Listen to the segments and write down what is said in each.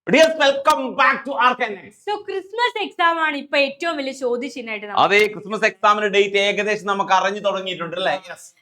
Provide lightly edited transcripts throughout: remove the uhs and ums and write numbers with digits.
Dears, welcome back to Arcanex. So Christmas exam ആണ് ഇപ്പൊ ഏറ്റവും വലിയ ചോദ്യചിഹ്നമായിട്ട് അതെ, ക്രിസ്മസ് എക്സാമിന്റെ ഡേറ്റ് ഏകദേശം നമുക്ക് അറിഞ്ഞു തുടങ്ങിയിട്ടുണ്ട് അല്ലേ?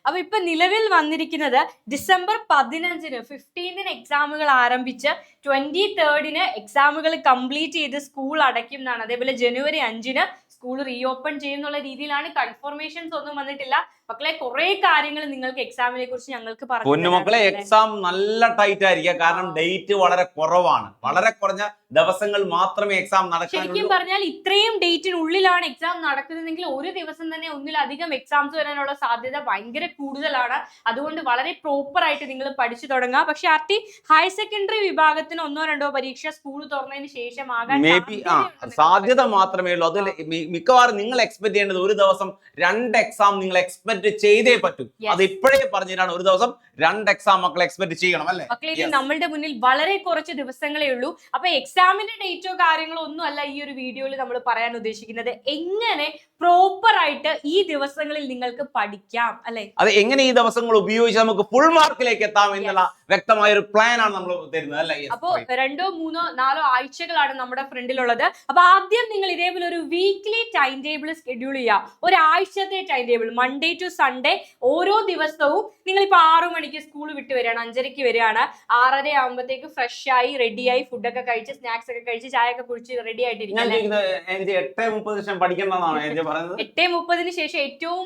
അപ്പൊ ഇപ്പൊ നിലവിൽ വന്നിരിക്കുന്നത് ഡിസംബർ 15-ന് 15-ന് എക്സാമുകൾ ആരംഭിച്ച് 23-ന് എക്സാമുകൾ കംപ്ലീറ്റ് ചെയ്ത് സ്കൂൾ അടയ്ക്കും എന്നാണ്. അതേപോലെ ജനുവരി 5-ന് സ്കൂൾ റീഓപ്പൺ ചെയ്യുന്നുള്ള രീതിയിലാണ്. കൺഫർമേഷൻസ് ഒന്നും വന്നിട്ടില്ല. മക്കളെ, കുറെ കാര്യങ്ങൾ നിങ്ങൾക്ക് എക്സാമിനെ കുറിച്ച് ഞങ്ങൾക്ക് പറഞ്ഞു. പൊന്നുമക്കളെ, എക്സാം നല്ല ടൈറ്റ് ആയിരിക്കും. കാരണം ഡേറ്റ് വളരെ കുറവാണ്. വളരെ കുറഞ്ഞ ദിവസങ്ങൾ മാത്രമേ എക്സാം നടക്കാനുള്ളൂ. ശരിക്കും പറഞ്ഞാൽ ഇത്രയും ഡേറ്റിനുള്ളിലാണ് എക്സാം നടക്കുന്നതെങ്കിൽ ഒരു ദിവസം തന്നെ ഒന്നിലധികം എക്സാംസ് വരാനുള്ള സാധ്യത ഭയങ്കര കൂടുതലാണ്. അതുകൊണ്ട് വളരെ പ്രോപ്പർ ആയിട്ട് നിങ്ങൾ പഠിച്ചു തുടങ്ങുക. പക്ഷെ ആർട്ടി ഹയർ സെക്കൻഡറി വിഭാഗത്തിന് 1-2 പരീക്ഷ സ്കൂൾ തുറന്നതിന് ശേഷം ആകാൻ സാധ്യത മാത്രമേ ഉള്ളൂ. അതിൽ മിക്കവാറും നിങ്ങൾ എക്സ്പെക്ട് ചെയ്യേണ്ടത് ഒരു ദിവസം 2 എക്സാം നിങ്ങൾ എക്സ്പെക്ട് ചെയ്തേ പറ്റൂ. അത് ഇപ്പോഴേ പറഞ്ഞിട്ടാണ് ഒരു ദിവസം 2 എക്സാം മക്കൾ എക്സ്പെക്ട് ചെയ്യണം അല്ലേ? മക്കളെ, നമ്മളുടെ മുന്നിൽ വളരെ കുറച്ച് ദിവസങ്ങളേ ഉള്ളൂ. അപ്പൊ എക്സാമിന്റെ ഡേറ്റോ കാര്യങ്ങളോ ഒന്നും അല്ല ഈ ഒരു വീഡിയോയിൽ നമ്മൾ പറയാൻ ഉദ്ദേശിക്കുന്നത്. എങ്ങനെ പ്രോപ്പർ ആയിട്ട് ഈ ദിവസങ്ങളിൽ നിങ്ങൾക്ക് പഠിക്കാം അല്ലെ? അത് എങ്ങനെ ഈ ദിവസങ്ങൾ ഉപയോഗിച്ച് നമുക്ക് ഫുൾ മാർക്കിലേക്ക് എത്താം എന്നുള്ള വ്യക്തമായ ഒരു പ്ലാൻ ആണ് നമ്മൾ തരുന്നത് അല്ലേ? അപ്പോ 2, 3, 4 ആഴ്ചകളാണ് നമ്മുടെ ഫ്രണ്ടിലുള്ളത്. അപ്പൊ ആദ്യം നിങ്ങൾ ഇതേപോലെ ഒരു വീക്ക്ലി ടൈം ടേബിൾ ഷെഡ്യൂൾ ചെയ്യുക. ഒരാഴ്ചത്തെ time table Monday to Sunday ഓരോ ദിവസവും. നിങ്ങൾ ഇപ്പൊ 6 മണിക്ക് സ്കൂൾ വിട്ട് വരികയാണ്, 5:30 വരികയാണ്, 6:30 ആകുമ്പോഴത്തേക്ക് ഫ്രഷ് ആയി റെഡിയായി ഫുഡൊക്കെ കഴിച്ച് സ്നാക്സ് ഒക്കെ കഴിച്ച് ചായ ഒക്കെ കുടിച്ച് റെഡി ആയിട്ടിരിക്കും. 8:30 ശേഷം ഏറ്റവും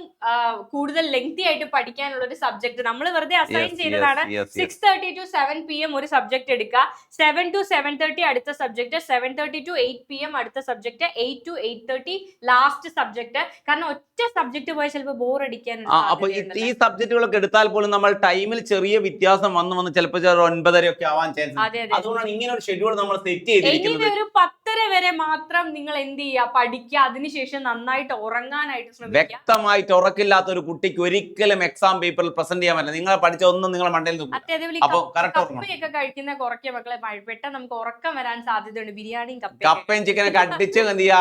കൂടുതൽ ലെങ്തി ആയിട്ട് പഠിക്കാനുള്ള ഒരു സബ്ജക്ട് നമ്മൾ വെറുതെ അസൈൻ ചെയ്തതാണ്. 6:30 to 7 PM ഒരു സബ്ജക്ട് എടുക്കുക. 7 to 7:30 അടുത്ത സബ്ജക്ട്, 7:30 to 8 PM അടുത്ത സബ്ജക്ട്, 8 to 8:30 ലാസ്റ്റ് സബ്ജക്ട്. കാരണം ഒറ്റ സബ്ജക്ട് പോയാൽ ചിലപ്പോൾ ബോർ അടിക്കാൻ. അപ്പൊ ഈ സബ്ജക്റ്റുകളൊക്കെ എടുത്താൽ പോലും നമ്മൾ ടൈമിൽ ചെറിയ വ്യത്യാസം വന്ന് ചിലപ്പോൾ 9:30 ഒക്കെ ആവാൻ ചാൻസ്. അതുകൊണ്ടാണ് ഇങ്ങനെ ഒരു ഷെഡ്യൂൾ നമ്മൾ സെറ്റ് ചെയ്തിരിക്കുന്നത്. ഒരു 10:30 വരെ മാത്രം നിങ്ങൾ എന്ത് ചെയ്യുക, പഠിക്കുക. അതിനുശേഷം നന്നായിട്ട് ഉറങ്ങാനായിട്ട് ശ്രമിക്കുക. വ്യക്തമായിട്ട് ഉറക്കില്ലാത്ത ഒരു കുട്ടിക്ക് ഒരിക്കലും എക്സാം പേപ്പറിൽ പ്രസന്റ് ചെയ്യാൻ പറ്റില്ല. നിങ്ങൾ പഠിച്ച ഒന്നും നിങ്ങളുടെ മണ്ടയിൽ കപ്പയൊക്കെ കഴിക്കുന്ന കുറയ്ക്കുക മക്കളെ. പെട്ടെന്ന് നമുക്ക് ഉറക്കം വരാൻ സാധ്യതയുണ്ട്. ബിരിയാണിയും കപ്പയും ചിക്കനൊക്കെ അടിച്ച് എന്ത് ചെയ്യാ,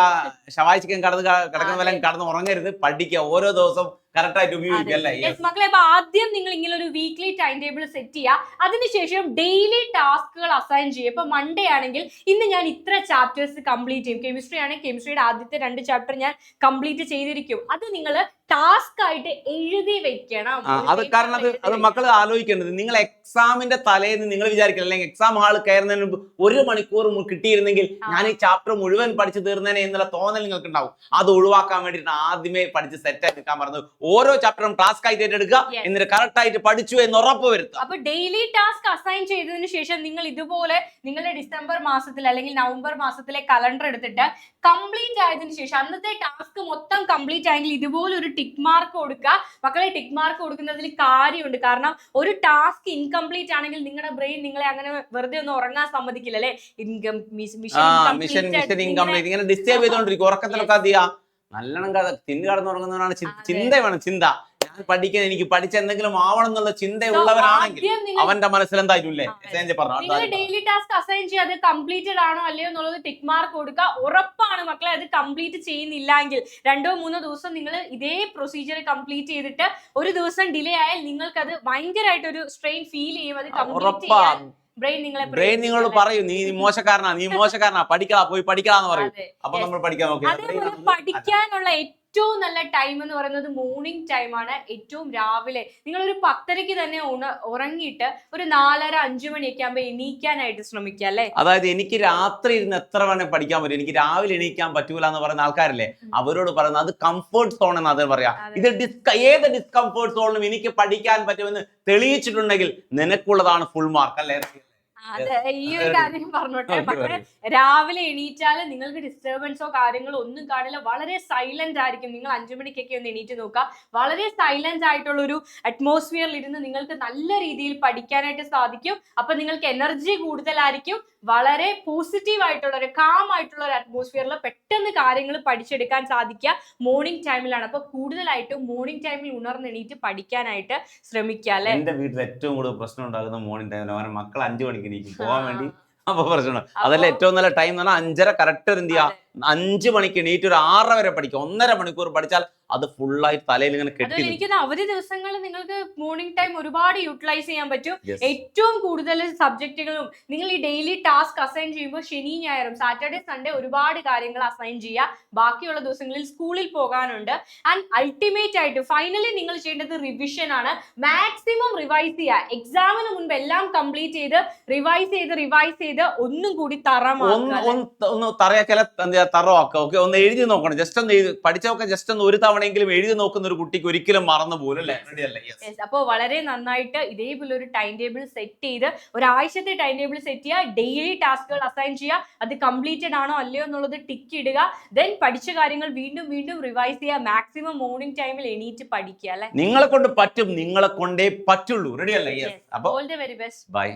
ഷവായി ചിക്കൻ കിടക്കുന്ന പോലെ കടന്ന് ഉറങ്ങരുത്. പഠിക്കുക, ഓരോ ദിവസവും കറക്റ്റ് ഉപയോഗിക്കല്ലേ മക്കളെ. അപ്പൊ ആദ്യം നിങ്ങൾ ഇങ്ങനെ ഒരു വീക്ക്ലി ടൈം ടേബിൾ സെറ്റ് ചെയ്യുക. അതിനുശേഷം ഡെയിലി ടാസ്കുകൾ അസൈൻ ചെയ്യുക. ഇപ്പൊ മൺഡേ ആണെങ്കിൽ ഇന്ന് ഞാൻ ഇത്ര ചാപ്റ്റേഴ്സ് കംപ്ലീറ്റ് ചെയ്യും. കെമിസ്ട്രി ആണെങ്കിൽ കെമിസ്ട്രിയുടെ ആദ്യത്തെ 2 ചാപ്റ്റർ ഞാൻ കംപ്ലീറ്റ് ചെയ്തിരിക്കും. അത് നിങ്ങൾ ടാസ്ക് ആയിട്ട് എഴുതി വെക്കണം. അത് കാരണം അത് മക്കൾ ആലോചിക്കേണ്ടത്, നിങ്ങൾ എക്സാമിന്റെ തലേന്ന് നിങ്ങൾ വിചാരിക്കില്ല, അല്ലെങ്കിൽ എക്സാം ഹാൾ കയറുന്നതിന് മുമ്പ് 1 മണിക്കൂർ കിട്ടിയിരുന്നെങ്കിൽ ഞാൻ ഈ ചാപ്റ്റർ മുഴുവൻ പഠിച്ചു തീർന്നേനെ എന്നുള്ള തോന്നൽ നിങ്ങൾക്ക് ഉണ്ടാവും. അത് ഒഴിവാക്കാൻ വേണ്ടിയിട്ട് ആദ്യമേ പഠിച്ച് സെറ്റ് ആയിട്ട് എടുക്കാൻ പറഞ്ഞത്. ഓരോ ചാപ്റ്ററും ടാസ്ക് ആയിട്ട് എടുക്കുക, എന്നിട്ട് കറക്റ്റ് ആയിട്ട് പഠിച്ചു എന്ന് ഉറപ്പ് വരുത്തുക. അപ്പൊ ഡെയിലി ടാസ്ക് അസൈൻ ചെയ്തതിന് ശേഷം നിങ്ങൾ ഇതുപോലെ നിങ്ങളുടെ ഡിസംബർ മാസത്തിൽ അല്ലെങ്കിൽ നവംബർ മാസത്തിലെ കലണ്ടർ എടുത്തിട്ട് കംപ്ലീറ്റ് ആയതിനു ശേഷം അന്നത്തെ ടാസ്ക് മൊത്തം കംപ്ലീറ്റ് ആയെങ്കിൽ ഇതുപോലെ ഒരു ടിക്ക് മാർക്ക് കൊടുക്കുക. മക്കളെ, ടിക്ക് മാർക്ക് കൊടുക്കുന്നതിൽ കാര്യമുണ്ട്. കാരണം ഒരു ടാസ്ക് ഇൻകംപ്ലീറ്റ് ആണെങ്കിൽ നിങ്ങളുടെ ബ്രെയിൻ നിങ്ങളെ അങ്ങനെ വെറുതെ ഒന്നും ഉറങ്ങാൻ സമ്മതിക്കില്ല അല്ലെ? മിഷൻ ഇൻകംപ്ലീറ്റ് ഇങ്ങനെ ഡിസ്റ്റർബ് ചെയ്തോണ്ടിരിക്കും. ഉറക്കത്തിലൊക്കെ അധിക നല്ലോണം തിന്നു കടന്നുറങ്ങുന്നവരാണ് ചിന്ത വേണം. ചിന്ത, ഞാൻ പഠിക്കാൻ, എനിക്ക് പഠിച്ച എന്തെങ്കിലും ആവണം എന്നുള്ള ചിന്തയുള്ളവരാണെങ്കിൽ അവന്റെ മനസ്സിൽ എന്തായില്ലേ ഡെയിലി ടാസ്ക് അസൈൻ ചെയ്യാതെ കംപ്ലീറ്റഡ് ആണോ അല്ലയോ എന്നുള്ളത് ടിക്ക് മാർക്ക് കൊടുക്കുക. ഉറപ്പാണ് മക്കളെ, അത് കംപ്ലീറ്റ് ചെയ്യുന്നില്ലെങ്കിൽ 2-3 ദിവസം നിങ്ങൾ ഇതേ പ്രൊസീജിയർ കംപ്ലീറ്റ് ചെയ്തിട്ട് ഒരു ദിവസം ഡിലേ ആയാൽ നിങ്ങൾക്ക് അത് ഭയങ്കരമായിട്ട് ഒരു സ്ട്രെയിൻ ഫീൽ ചെയ്യും. അത് കംപ്ലീറ്റ് ചെയ്യാൻ ബ്രെയിൻ നിങ്ങളോട് പറയും, നീ മോശക്കാരനാ പഠിക്കാ, പോയി പഠിക്കാന്ന് പറയും. അപ്പൊ നമ്മൾ പഠിക്കാൻ നോക്കി. അതേപോലെ പഠിക്കാനുള്ള ഏറ്റവും നല്ല ടൈം എന്ന് പറയുന്നത് മോർണിംഗ് ടൈമാണ്. ഏറ്റവും രാവിലെ നിങ്ങൾ ഒരു 10:30 തന്നെ ഉറങ്ങിയിട്ട് ഒരു 4:30-5 മണിയൊക്കെ ആകുമ്പോൾ എണീക്കാനായിട്ട് ശ്രമിക്കുക അല്ലെ? അതായത് എനിക്ക് രാത്രി ഇരുന്ന് എത്ര വേണേ പഠിക്കാൻ പറ്റും, എനിക്ക് രാവിലെ എണീക്കാൻ പറ്റൂല എന്ന് പറയുന്ന ആൾക്കാരല്ലേ, അവരോട് പറയുന്നത് അത് കംഫർട്ട് സോൺ എന്ന് അത് പറയാ. ഇത് ഏത് ഡിസ്കംഫർട്ട് സോണിലും എനിക്ക് പഠിക്കാൻ പറ്റുമെന്ന് തെളിയിച്ചിട്ടുണ്ടെങ്കിൽ നിനക്കുള്ളതാണ് ഫുൾ മാർക്ക് അല്ലേ? അതെ, ഈ ഒരു കാര്യം പറഞ്ഞോട്ടെ. പക്ഷെ രാവിലെ എണീറ്റാല് നിങ്ങൾക്ക് ഡിസ്റ്റർബൻസോ കാര്യങ്ങളോ ഒന്നും കാണില്ല. വളരെ സൈലന്റ് ആയിരിക്കും. നിങ്ങൾ 5 മണിക്കൊക്കെ ഒന്ന് എണീറ്റ് നോക്കുക. വളരെ സൈലന്റ് ആയിട്ടുള്ള ഒരു അറ്റ്മോസ്ഫിയറിൽ ഇരുന്ന് നിങ്ങൾക്ക് നല്ല രീതിയിൽ പഠിക്കാനായിട്ട് സാധിക്കും. അപ്പൊ നിങ്ങൾക്ക് എനർജി കൂടുതലായിരിക്കും. വളരെ പോസിറ്റീവ് ആയിട്ടുള്ള ഒരു കാം ആയിട്ടുള്ള ഒരു അറ്റ്മോസ്ഫിയറിൽ പെട്ടെന്ന് കാര്യങ്ങൾ പഠിച്ചെടുക്കാൻ സാധിക്കുക മോർണിംഗ് ടൈമിലാണ്. അപ്പൊ കൂടുതലായിട്ടും മോർണിംഗ് ടൈമിൽ ഉണർന്നെണീറ്റ് പഠിക്കാനായിട്ട് ശ്രമിക്കുക അല്ലെ? എന്റെ വീട്ടിൽ ഏറ്റവും കൂടുതൽ പ്രശ്നം ഉണ്ടാകുന്ന മോർണിംഗ് ടൈമിലാണ്. മക്കൾ 5 മണിക്ക് പോകാൻ വേണ്ടി അപ്പൊ പ്രശ്നം. അതല്ല ഏറ്റവും നല്ല ടൈം എന്ന് പറഞ്ഞാൽ 5:30 കറക്റ്റ് എന്ത് ചെയ്യുക, 5 മണിക്ക് എണീറ്റ് ഒരു 6:30 വരെ പഠിക്കുക. 1.5 മണിക്കൂർ പഠിച്ചാൽ അത് ഫുള്ളായി തലയിൽ ഇങ്ങനെ കെട്ടി അതുപോലെ എനിക്ക് അവധി ദിവസങ്ങളിൽ നിങ്ങൾക്ക് മോർണിംഗ് ടൈം ഒരുപാട് യൂട്ടിലൈസ് ചെയ്യാൻ പറ്റും. Yes. ഏറ്റവും കൂടുതൽ സബ്ജക്റ്റുകളും നിങ്ങൾ ഈ ഡെയിലി ടാസ്ക് അസൈൻ ചെയ്യുമ്പോൾ ശനി ഞായറും സാറ്റർഡേ സൺഡേ ഒരുപാട് കാര്യങ്ങൾ അസൈൻ ചെയ്യുക. ബാക്കിയുള്ള ദിവസങ്ങളിൽ സ്കൂളിൽ പോകാനുണ്ട്. ആൻഡ് അൾട്ടിമേറ്റ് ആയിട്ട് ഫൈനലി നിങ്ങൾ ചെയ്യേണ്ടത് റിവിഷൻ ആണ്. മാക്സിമം റിവൈസ് ചെയ്യുക. എക്സാമിന് മുൻപ് എല്ലാം കംപ്ലീറ്റ് ചെയ്ത് റിവൈസ് ചെയ്ത് ഒന്നും കൂടി ഒന്ന് തറയാക്കല തറവാക്കുക. ഓക്കെ, ഒന്ന് എഴുതി നോക്കണം. ജസ്റ്റ് ഒന്ന് പഠിച്ചൊക്കെ ജസ്റ്റ് ഒന്ന് ഒരു തവണയെങ്കിലും എഴുതി നോക്കുന്ന ഒരു കുട്ടിക്ക് ഒരിക്കലും മറന്നു പോലും അല്ലേ? അപ്പോൾ വളരെ നന്നായിട്ട് ഇതേപോലെ ഒരു ടൈം ടേബിൾ സെറ്റ് ചെയ്ത് ഒരാഴ്ചത്തെ ടൈം ടേബിൾ സെറ്റ് ചെയ്യുക. ഡെയിലി ടാസ്കുകൾ അസൈൻ ചെയ്യുക. അത് കംപ്ലീറ്റഡ് ആണോ അല്ലയോ എന്നുള്ളത് ടിക്ക് ഇടുക. ദെൻ പഠിച്ച കാര്യങ്ങൾ വീണ്ടും റിവൈസ് ചെയ്യുക. മാക്സിമം മോർണിംഗ് ടൈമിൽ എണീറ്റ് പഠിക്കുക അല്ലെ? നിങ്ങളെ കൊണ്ട് പറ്റും, നിങ്ങളെ കൊണ്ടേ പറ്റുള്ളൂ. റെഡി അല്ലേ? All the very best. By.